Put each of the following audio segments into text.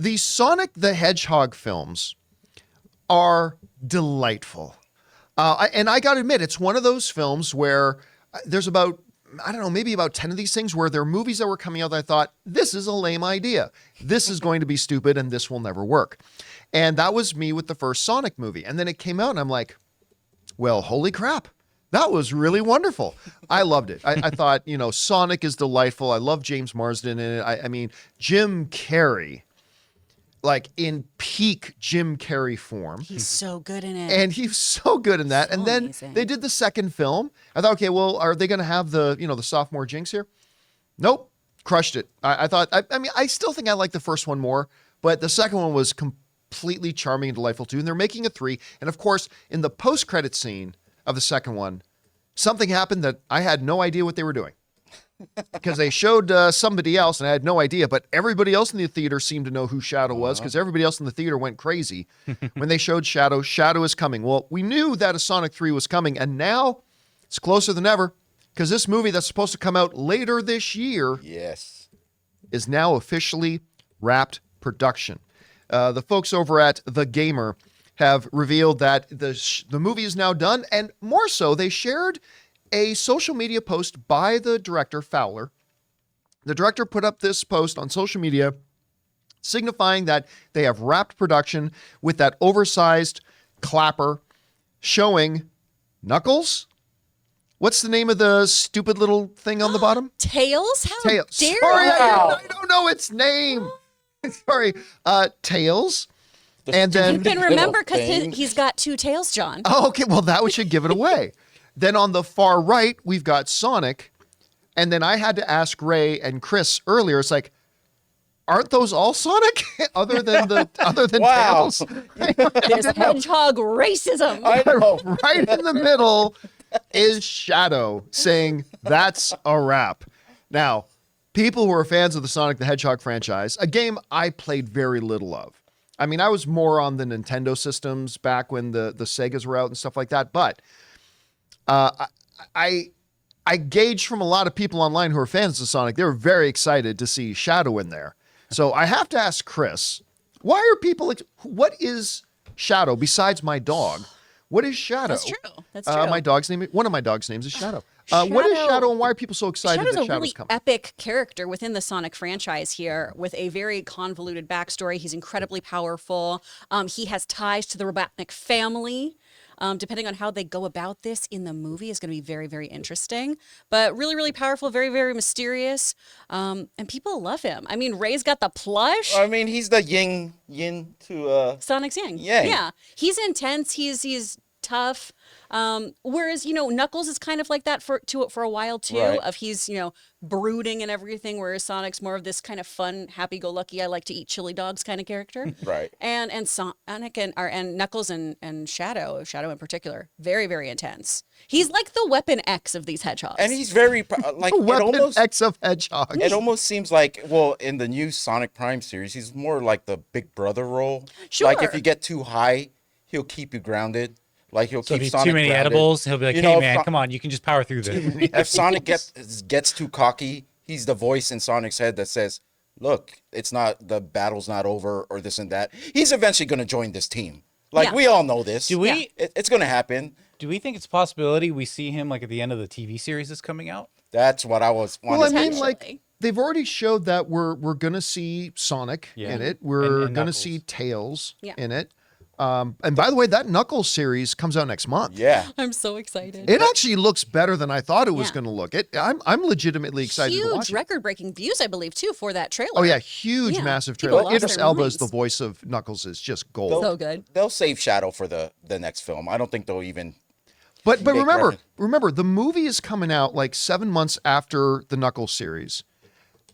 The Sonic the Hedgehog films are delightful. And I got to admit, it's one of those films where there's about, I don't know, maybe about 10 of these things where there are movies that were coming out that I thought, this is a lame idea. This is going to be stupid and this will never work. And that was me with the first Sonic movie. And then it came out and I'm like, well, holy crap. That was really wonderful. I loved it. I thought, Sonic is delightful. I love James Marsden in it. I mean, Jim Carrey, like in peak Jim Carrey form. He's so good in it. And he's so good in that. So and then amazing. They did the second film. I thought, okay, well, are they going to have the sophomore jinx here? Nope. Crushed it. I thought, I still think I like the first one more, but the second one was completely charming and delightful too. And they're making a 3. And of course, in the post-credit scene of the second one, something happened that I had no idea what they were doing. Because they showed somebody else and I had no idea, but everybody else in the theater seemed to know who Shadow was because everybody else in the theater went crazy when they showed Shadow. Shadow is coming. Well, we knew that a Sonic 3 was coming, and now it's closer than ever because this movie that's supposed to come out later this year is now officially wrapped production. The folks over at The Gamer have revealed that the movie is now done, and more so, they shared a social media post by the director, Fowler. The director put up this post on social media signifying that they have wrapped production with that oversized clapper showing Knuckles. What's the name of the stupid little thing on the bottom? Tails? How Tails. dare Sorry, you? I don't know its name. Sorry. Tails. And then You can remember because he's got 2 tails, John. Oh, okay. Well, that should give it away. Then on the far right, we've got Sonic. And then I had to ask Ray and Chris earlier. It's like, aren't those all Sonic other than Tails? There's hedgehog racism. I know. Right in the middle is Shadow saying that's a wrap. Now, people who are fans of the Sonic the Hedgehog franchise, a game I played very little of. I mean, I was more on the Nintendo systems back when the Segas were out and stuff like that. But I gauged from a lot of people online who are fans of Sonic, they were very excited to see Shadow in there. So I have to ask Chris, why are people, what is Shadow besides my dog? What is Shadow? That's true. That's true. One of my dog's names is Shadow. What is Shadow and why are people so excited Shadow's that a Shadow's really coming? epic character within the Sonic franchise here with a very convoluted backstory. He's incredibly powerful. He has ties to the Robotnik family. Depending on how they go about this in the movie is going to be very, very interesting. But really, really powerful, very, very mysterious. And people love him. I mean, Ray's got the plush. I mean, he's the yin to Sonic's Yang. Yang. Yeah. He's intense. He's tough. Whereas, Knuckles is kind of like that for a while too, Right. of he's, brooding and everything, whereas Sonic's more of this kind of fun, happy-go-lucky, I like to eat chili dogs kind of character. Right. And Sonic and Knuckles and Shadow in particular, very, very intense. He's like the Weapon X of these hedgehogs. And he's very like Weapon X of Hedgehog. It almost seems like, well, in the new Sonic Prime series, he's more like the big brother role. Sure. Like if you get too high, he'll keep you grounded. Like he'll So keep if Sonic too many grounded. edibles, he'll be like, You "Hey know, man, if come on, you can just power through this." If Sonic gets too cocky, he's the voice in Sonic's head that says, "Look, the battle's not over," or this and that. He's eventually going to join this team. Like Yeah. we all know this. Do we? It's going to happen. Do we think it's a possibility we see him like at the end of the TV series that's coming out? That's what I was wanting Well, I to mean, know. like they've already showed that we're gonna see Sonic Yeah. in it. We're And gonna Knuckles. see Tails Yeah. in it. And by the way, that Knuckles series comes out next month. Yeah. I'm so excited. It actually looks better than I thought it was Yeah. going to look. I'm legitimately excited to watch Huge it. record-breaking views, I believe, too, for that trailer. Oh yeah, huge, Yeah. massive People trailer. lost Idris their Elba minds. is the voice of Knuckles is just gold. So good. They'll save Shadow for the next film. I don't think they'll even. But Make remember, the movie is coming out like 7 months after the Knuckles series,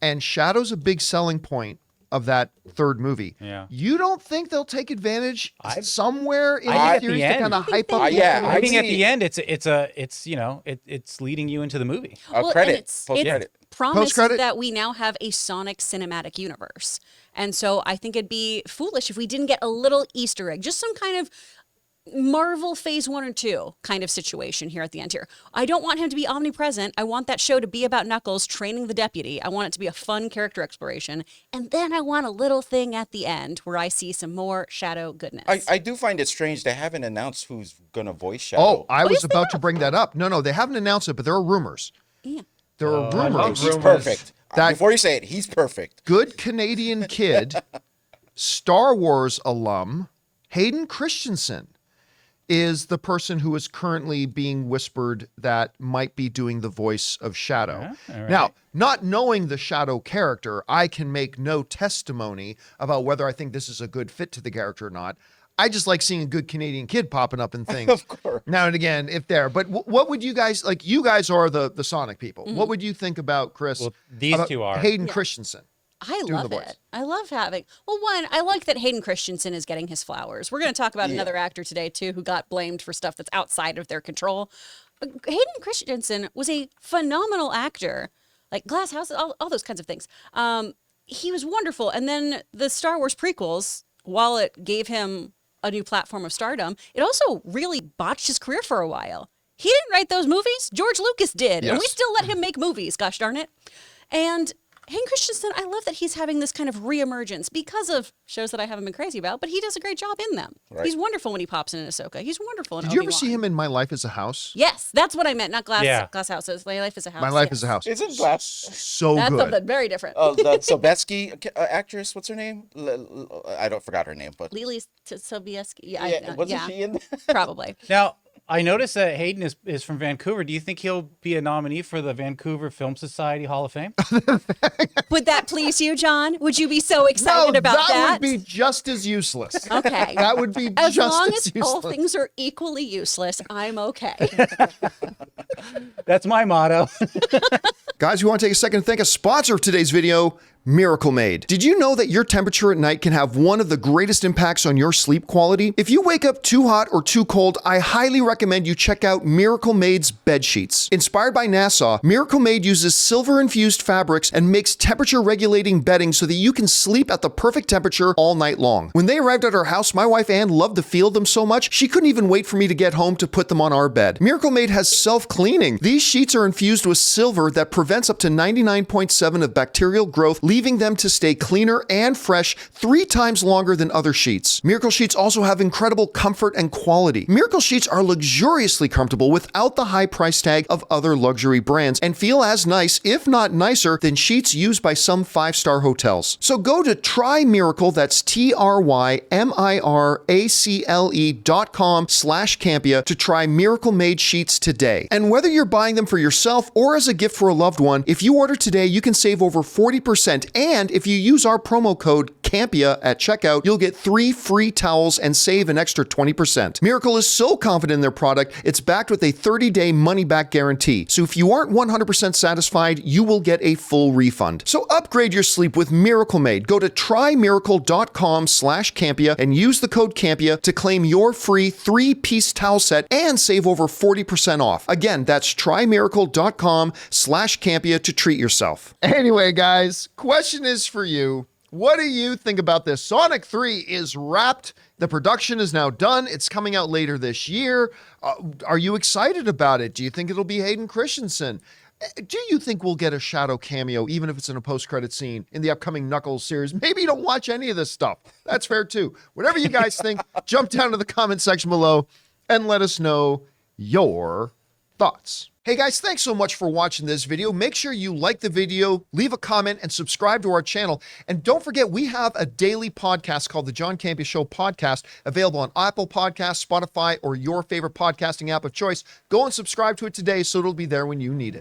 and Shadow's a big selling point of that third movie. Yeah. You don't think they'll take advantage somewhere in I- the series to kind of hype up? yeah, I think at see- the end, it's leading you into the movie. Well, Credit. and it's Post-credit. promised Post-credit? that we now have a Sonic cinematic universe. And so I think it'd be foolish if we didn't get a little Easter egg, just some kind of Marvel Phase 1 or 2 kind of situation here at the end here. I don't want him to be omnipresent. I want that show to be about Knuckles training the deputy. I want it to be a fun character exploration. And then I want a little thing at the end where I see some more Shadow goodness. I do find it strange they haven't announced who's gonna voice Shadow. Oh, I was yes, they about to bring that up. No, they haven't announced it, but there are rumors. Yeah. There are I love rumors. He's rumors. perfect. That- Before you say it, he's perfect. Good Canadian kid, Star Wars alum, Hayden Christensen is the person who is currently being whispered that might be doing the voice of Shadow. all right. Now, not knowing the Shadow character, I can make no testimony about whether I think this is a good fit to the character or not. I just like seeing a good Canadian kid popping up in things Of course. now and again, if there. But what would you guys like? You guys are the Sonic people. What would you think about Chris? Well, these about two are. Hayden Christensen. I doing love the voice. it. I love having. Well, one, I like that Hayden Christensen is getting his flowers. We're going to talk about another actor today too who got blamed for stuff that's outside of their control. But Hayden Christensen was a phenomenal actor, like Glass House, all those kinds of things. He was wonderful, and then the Star Wars prequels, while it gave him a new platform of stardom, it also really botched his career for a while. He didn't write those movies. George Lucas did, and we Yes. still let him make movies. Gosh darn it! And Hayden Christensen, I love that he's having this kind of reemergence because of shows that I haven't been crazy about, but he does a great job in them. Right. He's wonderful when he pops in Ahsoka. He's wonderful in Did you ever Obi-Wan. see him in My Life as a House? Yes, that's what I meant, not Glass Yeah. Houses. My Life is a House. My Life yes. is a House. Isn't Glass? So That's good. something very different. The Sobetsky actress, what's her name? I don't forgot her name, but Lily Sobieski. yeah, wasn't she in? Probably. Now, I noticed that Hayden is from Vancouver. Do you think he'll be a nominee for the Vancouver Film Society Hall of Fame? Would that please you, John? Would you be so excited no, about that? that would be just as useless. Okay. That would be As just long as as useless. all things are equally useless, I'm okay. That's my motto. Guys, we want to take a second to thank a sponsor of today's video, Miracle Made. Did you know that your temperature at night can have one of the greatest impacts on your sleep quality? If you wake up too hot or too cold, I highly recommend you check out Miracle Made's bed sheets. Inspired by NASA, Miracle Made uses silver-infused fabrics and makes temperature-regulating bedding so that you can sleep at the perfect temperature all night long. When they arrived at our house, my wife Ann loved the feel of them so much, she couldn't even wait for me to get home to put them on our bed. Miracle Made has self-cleaning. These sheets are infused with silver that prevents up to 99.7% of bacterial growth, leaving them to stay cleaner and fresh 3 times longer than other sheets. Miracle Sheets also have incredible comfort and quality. Miracle Sheets are luxuriously comfortable without the high price tag of other luxury brands and feel as nice, if not nicer, than sheets used by some 5-star hotels. So go to TryMiracle, that's TryMiracle.com/Campea to try Miracle Made sheets today. And whether you're buying them for yourself or as a gift for a loved one, if you order today, you can save over 40%. And if you use our promo code Campea at checkout, you'll get 3 free towels and save an extra 20%. Miracle is so confident in their product, it's backed with a 30-day money-back guarantee. So if you aren't 100% satisfied, you will get a full refund. So upgrade your sleep with Miracle Made. Go to TryMiracle.com/Campea and use the code Campea to claim your free 3-piece towel set and save over 40% off. Again, that's TryMiracle.com/Campea to treat yourself. Anyway, guys, question is for you. What do you think about this? Sonic 3 is wrapped. The production is now done. It's coming out later this year. Are you excited about it? Do you think it'll be Hayden Christensen? Do you think we'll get a Shadow cameo, even if it's in a post-credit scene in the upcoming Knuckles series? Maybe you don't watch any of this stuff. That's fair too. Whatever you guys think, jump down to the comment section below and let us know your thoughts. Hey guys, thanks so much for watching this video. Make sure you like the video, leave a comment, and subscribe to our channel. And don't forget, we have a daily podcast called the John Campea Show podcast, available on Apple Podcasts, Spotify, or your favorite podcasting app of choice. Go and subscribe to it today so it'll be there when you need it.